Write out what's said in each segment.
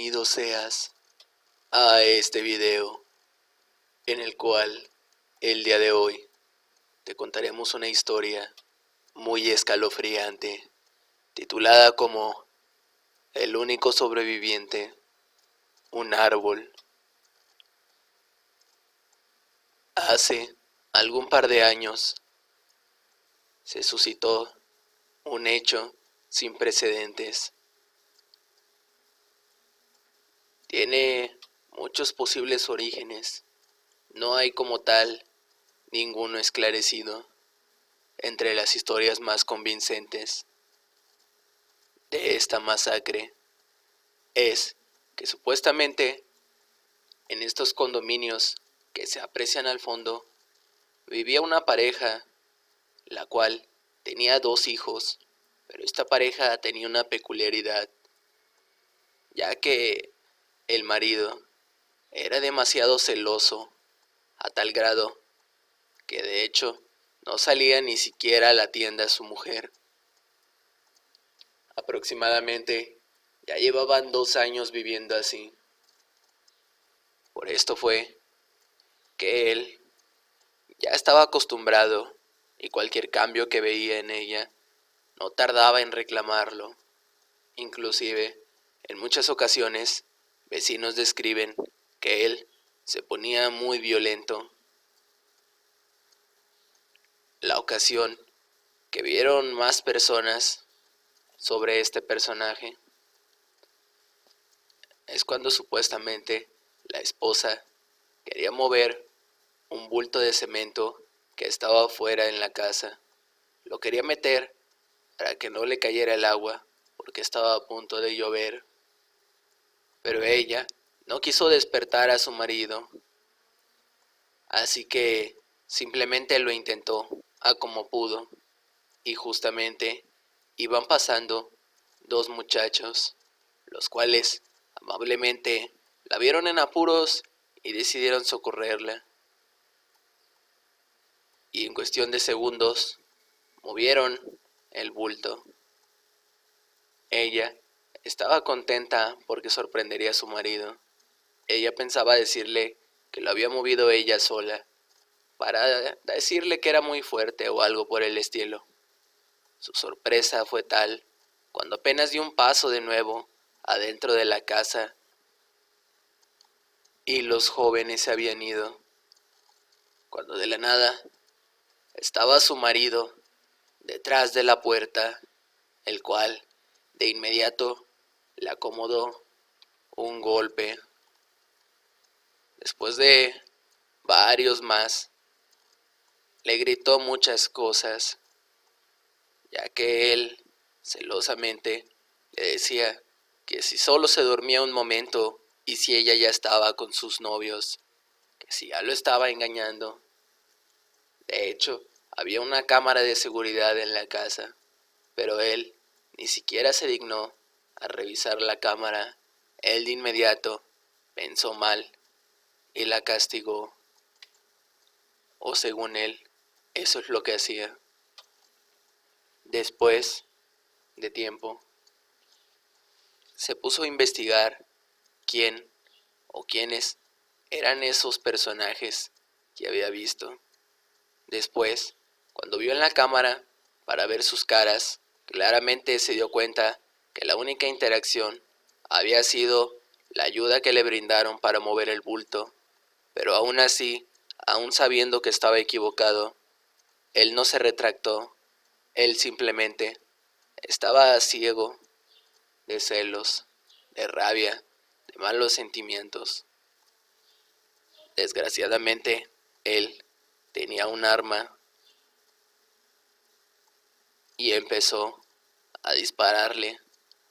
bienvenido seas a este video en el cual el día de hoy te contaremos una historia muy escalofriante titulada como El único sobreviviente, un árbol. Hace algún par de años se suscitó un hecho sin precedentes. Tiene muchos posibles orígenes, no hay como tal ninguno esclarecido. Entre las historias más convincentes de esta masacre es que supuestamente en estos condominios que se aprecian al fondo vivía una pareja, la cual tenía 2 hijos, pero esta pareja tenía una peculiaridad, ya que el marido era demasiado celoso, a tal grado que de hecho no salía ni siquiera a la tienda su mujer. Aproximadamente ya llevaban 2 años viviendo así. Por esto fue que él ya estaba acostumbrado y cualquier cambio que veía en ella no tardaba en reclamarlo. Inclusive, en muchas ocasiones, vecinos describen que él se ponía muy violento. La ocasión que vieron más personas sobre este personaje es cuando supuestamente la esposa quería mover un bulto de cemento que estaba afuera en la casa. Lo quería meter para que no le cayera el agua porque estaba a punto de llover. Pero ella no quiso despertar a su marido, así que simplemente lo intentó a como pudo. Y justamente iban pasando 2 muchachos, los cuales amablemente la vieron en apuros y decidieron socorrerla. Y en cuestión de segundos movieron el bulto. Ella estaba contenta porque sorprendería a su marido. Ella pensaba decirle que lo había movido ella sola, para decirle que era muy fuerte o algo por el estilo. Su sorpresa fue tal cuando apenas dio un paso de nuevo adentro de la casa y los jóvenes se habían ido, cuando de la nada estaba su marido detrás de la puerta, el cual de inmediato le acomodó un golpe. Después de varios más, le gritó muchas cosas, ya que él celosamente le decía que si solo se dormía un momento y si ella ya estaba con sus novios, que si ya lo estaba engañando. De hecho, había una cámara de seguridad en la casa, pero él ni siquiera se dignó a revisar la cámara. Él de inmediato pensó mal y la castigó, o según él, eso es lo que hacía. Después de tiempo, se puso a investigar quién o quiénes eran esos personajes que había visto. Después, cuando vio en la cámara para ver sus caras, claramente se dio cuenta que la única interacción había sido la ayuda que le brindaron para mover el bulto, pero aún así, aún sabiendo que estaba equivocado, él no se retractó. Él simplemente estaba ciego de celos, de rabia, de malos sentimientos. Desgraciadamente, él tenía un arma y empezó a dispararle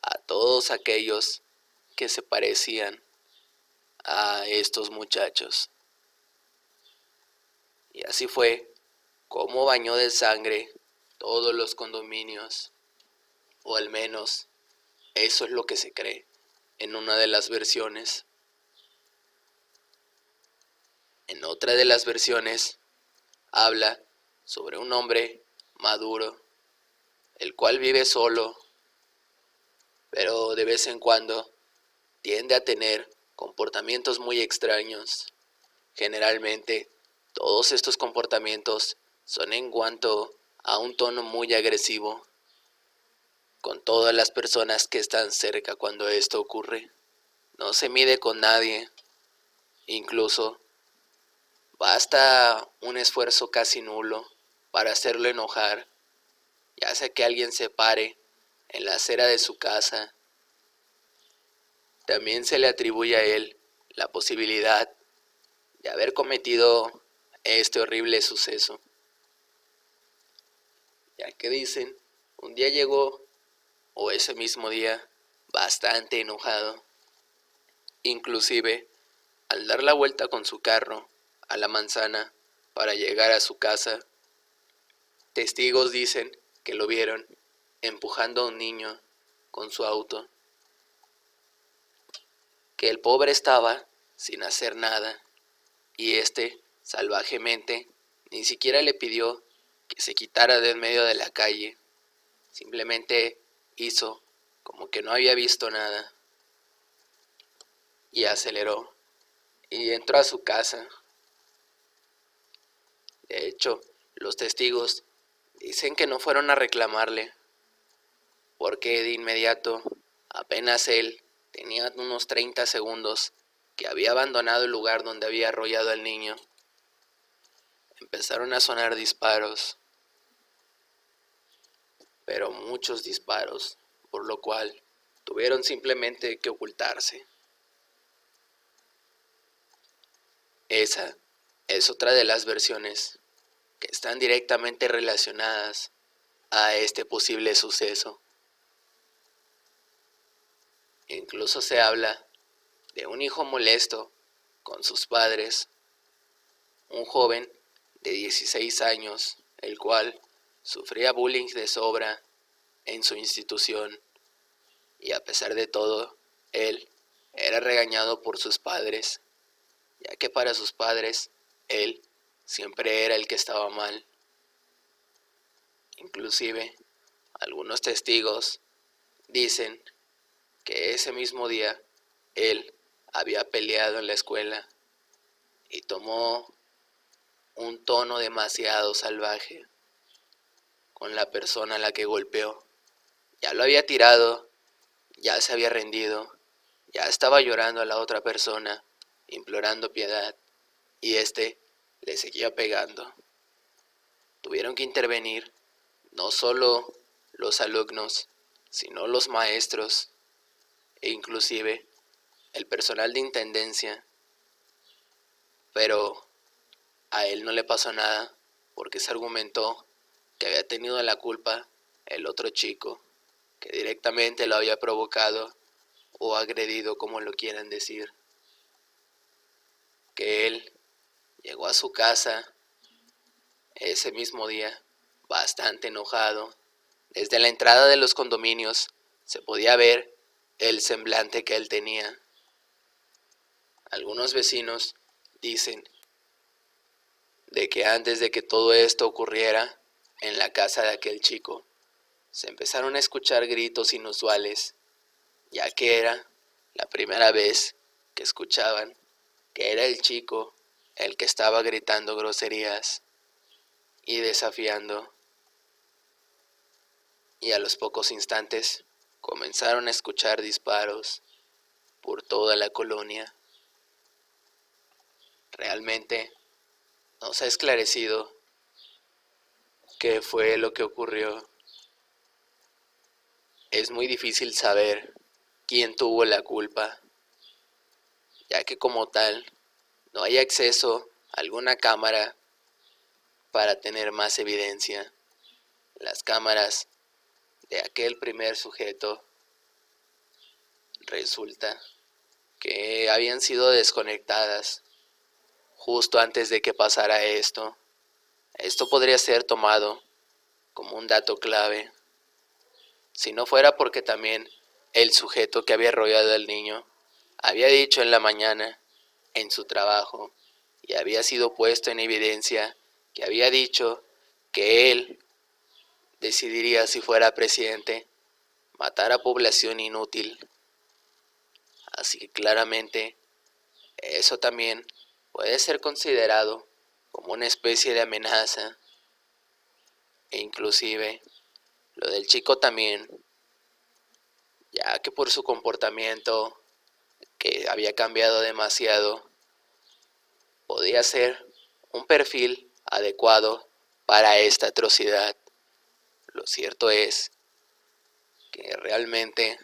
a todos aquellos que se parecían a estos muchachos. Y así fue como bañó de sangre todos los condominios, o al menos eso es lo que se cree en una de las versiones. En otra de las versiones habla sobre un hombre maduro, el cual vive solo, pero de vez en cuando tiende a tener comportamientos muy extraños. Generalmente, todos estos comportamientos son en cuanto a un tono muy agresivo con todas las personas que están cerca cuando esto ocurre. No se mide con nadie, incluso basta un esfuerzo casi nulo para hacerlo enojar, ya sea que alguien se pare en la acera de su casa. También se le atribuye a él la posibilidad de haber cometido este horrible suceso, ya que dicen, un día llegó, o ese mismo día, bastante enojado. Inclusive, al dar la vuelta con su carro a la manzana para llegar a su casa, testigos dicen que lo vieron empujando a un niño con su auto, que el pobre estaba sin hacer nada y salvajemente ni siquiera le pidió que se quitara de en medio de la calle, simplemente hizo como que no había visto nada y aceleró y entró a su casa. De hecho, los testigos dicen que no fueron a reclamarle, porque de inmediato, apenas él tenía unos 30 segundos que había abandonado el lugar donde había arrollado al niño, empezaron a sonar disparos, pero muchos disparos, por lo cual tuvieron simplemente que ocultarse. Esa es otra de las versiones que están directamente relacionadas a este posible suceso. Incluso se habla de un hijo molesto con sus padres, un joven de 16 años, el cual sufría bullying de sobra en su institución, y a pesar de todo, él era regañado por sus padres, ya que para sus padres, él siempre era el que estaba mal. Inclusive, algunos testigos dicen que ese mismo día, él había peleado en la escuela y tomó un tono demasiado salvaje con la persona a la que golpeó. Ya lo había tirado, ya se había rendido, ya estaba llorando a la otra persona, implorando piedad, y le seguía pegando. Tuvieron que intervenir no solo los alumnos, sino los maestros e inclusive el personal de intendencia, pero a él no le pasó nada porque se argumentó que había tenido la culpa el otro chico, que directamente lo había provocado o agredido, como lo quieran decir, que él llegó a su casa ese mismo día bastante enojado. Desde la entrada de los condominios se podía ver el semblante que él tenía. Algunos vecinos dicen de que antes de que todo esto ocurriera en la casa de aquel chico, se empezaron a escuchar gritos inusuales, ya que era la primera vez que escuchaban que era el chico el que estaba gritando groserías y desafiando. Y a los pocos instantes comenzaron a escuchar disparos por toda la colonia. Realmente no se ha esclarecido qué fue lo que ocurrió. Es muy difícil saber quién tuvo la culpa, ya que como tal no hay acceso a alguna cámara para tener más evidencia. Las cámaras de aquel primer sujeto resulta que habían sido desconectadas justo antes de que pasara esto. Esto podría ser tomado como un dato clave, si no fuera porque también el sujeto que había arrollado al niño había dicho en la mañana en su trabajo y había sido puesto en evidencia que había dicho que él decidiría, si fuera presidente, matar a población inútil. Así que claramente eso también puede ser considerado como una especie de amenaza. E inclusive lo del chico también, ya que por su comportamiento que había cambiado demasiado, podía ser un perfil adecuado para esta atrocidad. Lo cierto es que realmente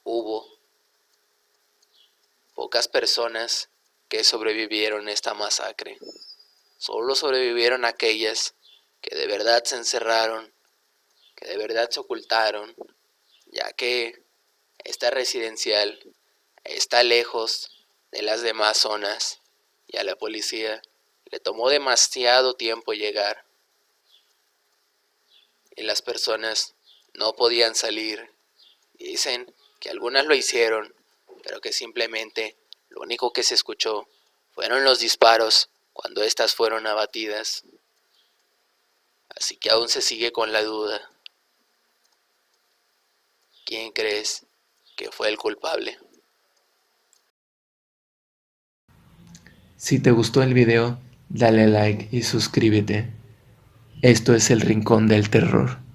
hubo pocas personas que sobrevivieron a esta masacre. Solo sobrevivieron aquellas que de verdad se encerraron, que de verdad se ocultaron, ya que esta residencial está lejos de las demás zonas y a la policía le tomó demasiado tiempo llegar y las personas no podían salir. Dicen que algunas lo hicieron, pero que simplemente lo único que se escuchó fueron los disparos cuando éstas fueron abatidas. Así que aún se sigue con la duda. ¿Quién crees que fue el culpable? Si te gustó el video, dale like y suscríbete. Esto es El Rincón del Terror.